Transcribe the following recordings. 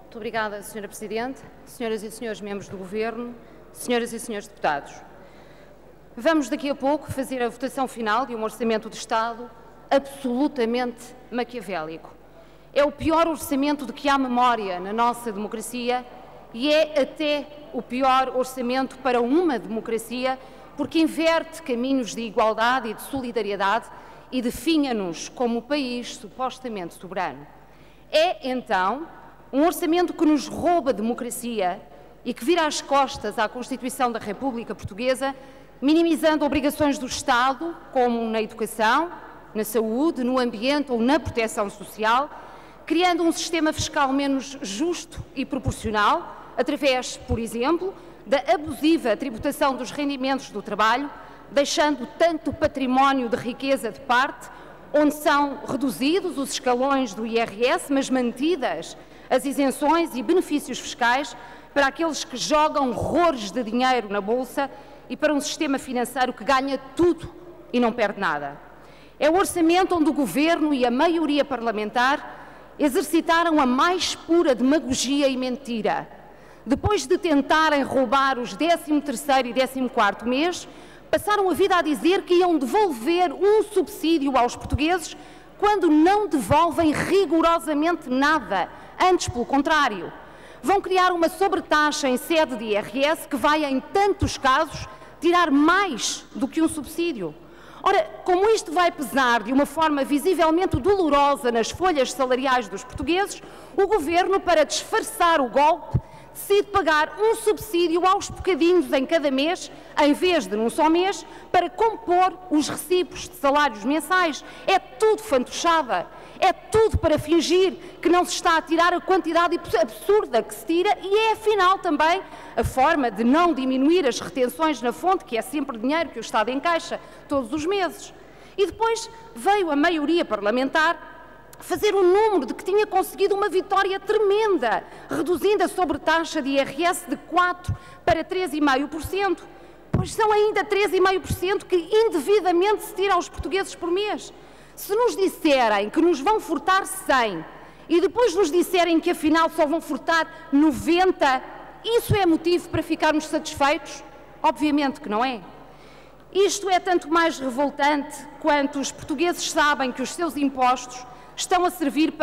Muito obrigada, Sra. Presidente, senhoras e senhores membros do Governo, senhoras e senhores deputados. Vamos daqui a pouco fazer a votação final de um orçamento de Estado absolutamente maquiavélico. É o pior orçamento de que há memória na nossa democracia e é até o pior orçamento para uma democracia, porque inverte caminhos de igualdade e de solidariedade e definha-nos como país supostamente soberano. É, então, um orçamento que nos rouba a democracia e que vira as costas à Constituição da República Portuguesa, minimizando obrigações do Estado, como na educação, na saúde, no ambiente ou na proteção social, criando um sistema fiscal menos justo e proporcional, através, por exemplo, da abusiva tributação dos rendimentos do trabalho, deixando tanto património de riqueza de parte, onde são reduzidos os escalões do IRS, mas mantidas as isenções e benefícios fiscais para aqueles que jogam horrores de dinheiro na Bolsa e para um sistema financeiro que ganha tudo e não perde nada. É o orçamento onde o Governo e a maioria parlamentar exercitaram a mais pura demagogia e mentira. Depois de tentarem roubar os 13º e 14º mês, passaram a vida a dizer que iam devolver um subsídio aos portugueses quando não devolvem rigorosamente nada, antes pelo contrário. Vão criar uma sobretaxa em sede de IRS que vai, em tantos casos, tirar mais do que um subsídio. Ora, como isto vai pesar de uma forma visivelmente dolorosa nas folhas salariais dos portugueses, o Governo, para disfarçar o golpe, decide pagar um subsídio aos bocadinhos em cada mês, em vez de num só mês, para compor os recibos de salários mensais. É tudo fantochada, é tudo para fingir que não se está a tirar a quantidade absurda que se tira e é, afinal, também a forma de não diminuir as retenções na fonte, que é sempre dinheiro que o Estado encaixa todos os meses. E depois veio a maioria parlamentar fazer o número de que tinha conseguido uma vitória tremenda, reduzindo a sobretaxa de IRS de 4% para 3,5%, pois são ainda 3,5% que indevidamente se tira aos portugueses por mês. Se nos disserem que nos vão furtar 100 e depois nos disserem que afinal só vão furtar 90, isso é motivo para ficarmos satisfeitos? Obviamente que não é. Isto é tanto mais revoltante quanto os portugueses sabem que os seus impostos estão a servir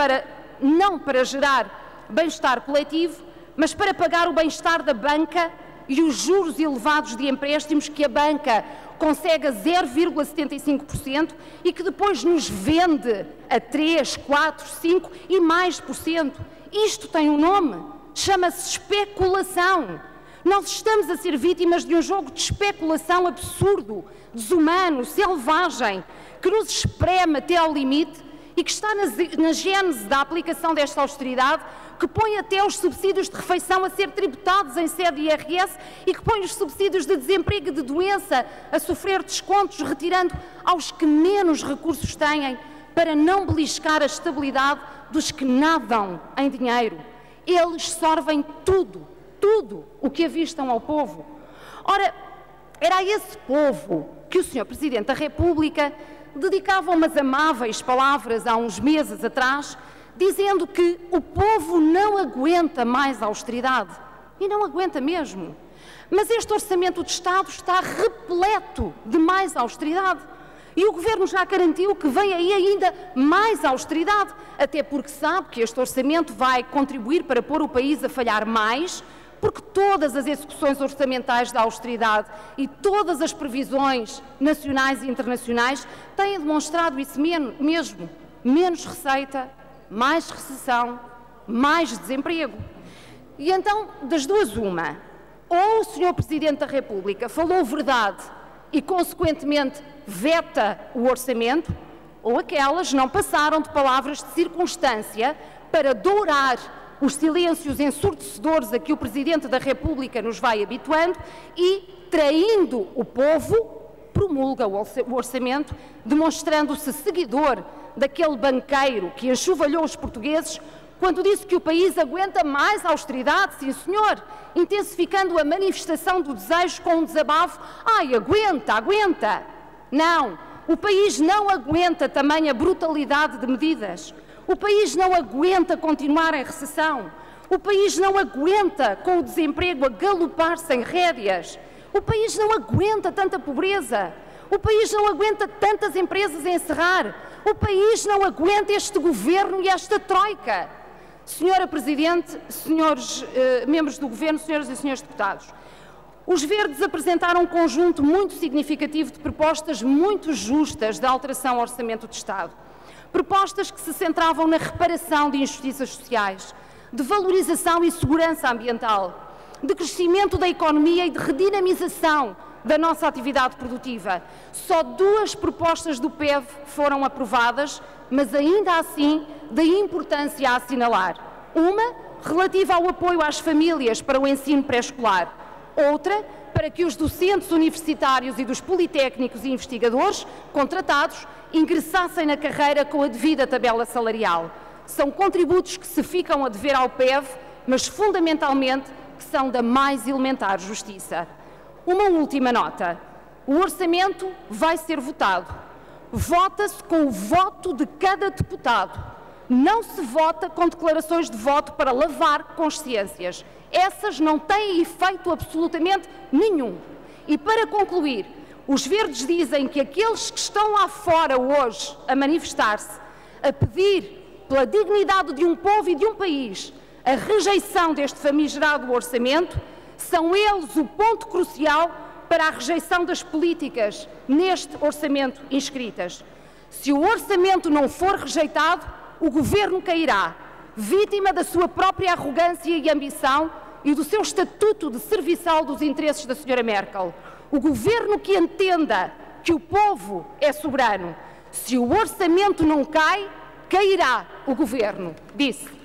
não para gerar bem-estar coletivo, mas para pagar o bem-estar da banca e os juros elevados de empréstimos que a banca consegue a 0,75% e que depois nos vende a 3, 4, 5 e mais por cento. Isto tem um nome, chama-se especulação. Nós estamos a ser vítimas de um jogo de especulação absurdo, desumano, selvagem, que nos espreme até ao limite e que está na gênese da aplicação desta austeridade, que põe até os subsídios de refeição a ser tributados em sede de IRS e que põe os subsídios de desemprego e de doença a sofrer descontos, retirando aos que menos recursos têm, para não beliscar a estabilidade dos que nadam em dinheiro. Eles sorvem tudo o que avistam ao povo. Ora, era a esse povo que o Sr. Presidente da República dedicava umas amáveis palavras há uns meses atrás, dizendo que o povo não aguenta mais a austeridade. E não aguenta mesmo. Mas este orçamento de Estado está repleto de mais austeridade. E o Governo já garantiu que vem aí ainda mais austeridade, até porque sabe que este orçamento vai contribuir para pôr o país a falhar mais, porque todas as execuções orçamentais da austeridade e todas as previsões nacionais e internacionais têm demonstrado isso mesmo. Menos receita, mais recessão, mais desemprego. E então, das duas uma, ou o Sr. Presidente da República falou verdade e, consequentemente, veta o orçamento, ou aquelas não passaram de palavras de circunstância para dourar os silêncios ensurdecedores a que o Presidente da República nos vai habituando e, traindo o povo, promulga o orçamento, demonstrando-se seguidor daquele banqueiro que enxovalhou os portugueses quando disse que o país aguenta mais austeridade, sim senhor, intensificando a manifestação do desejo com um desabafo. Ai, aguenta! Não, o país não aguenta tamanha brutalidade de medidas. O país não aguenta continuar em recessão. O país não aguenta com o desemprego a galopar sem rédeas. O país não aguenta tanta pobreza. O país não aguenta tantas empresas a encerrar. O país não aguenta este governo e esta troika. Senhora Presidente, senhores membros do Governo, senhoras e senhores deputados, os Verdes apresentaram um conjunto muito significativo de propostas muito justas de alteração ao Orçamento de Estado. Propostas que se centravam na reparação de injustiças sociais, de valorização e segurança ambiental, de crescimento da economia e de redinamização da nossa atividade produtiva. Só 2 propostas do PEV foram aprovadas, mas ainda assim de importância a assinalar. Uma, relativa ao apoio às famílias para o ensino pré-escolar. Outra, para que os docentes universitários e dos politécnicos e investigadores contratados ingressassem na carreira com a devida tabela salarial. São contributos que se ficam a dever ao PEV, mas fundamentalmente que são da mais elementar justiça. Uma última nota. O orçamento vai ser votado. Vota-se com o voto de cada deputado. Não se vota com declarações de voto para lavar consciências. Essas não têm efeito absolutamente nenhum. E para concluir, os Verdes dizem que aqueles que estão lá fora hoje a manifestar-se, a pedir pela dignidade de um povo e de um país a rejeição deste famigerado orçamento, são eles o ponto crucial para a rejeição das políticas neste orçamento inscritas. Se o orçamento não for rejeitado, o Governo cairá, vítima da sua própria arrogância e ambição e do seu estatuto de serviçal dos interesses da Sra. Merkel. O Governo que entenda que o povo é soberano. Se o orçamento não cai, cairá o Governo, disse.